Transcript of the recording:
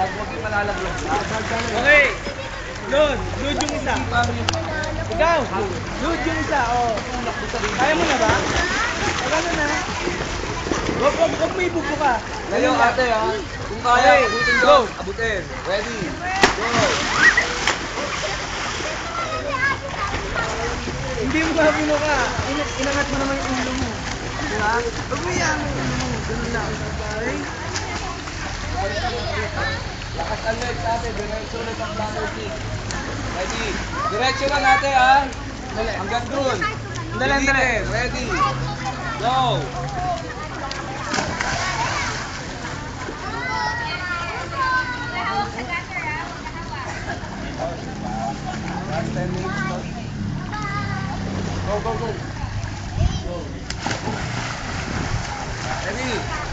Huwag yung malalaglag. Okay. Load yung isa. Ikaw, load yung isa. Oh. Kaya mo na ba? Pagano na? Huwag mo ibubo ka. Kayo ate ha. Kung kaya, Okay, abutin go. doon. Abutin. Ready. Go. Hindi mo ka puno ka. Inangat mo naman yung ulo mo. Diba? Huwag mo yan ang ulo mo. Ganun lang. Okay? Lakas ang legs ate. Diretso ulit ang flanker kick. Ready. Diretso lang ate ha. Hanggang dun. Dali. Ready. Go. Last 10 minutes. Go. Go. Ready.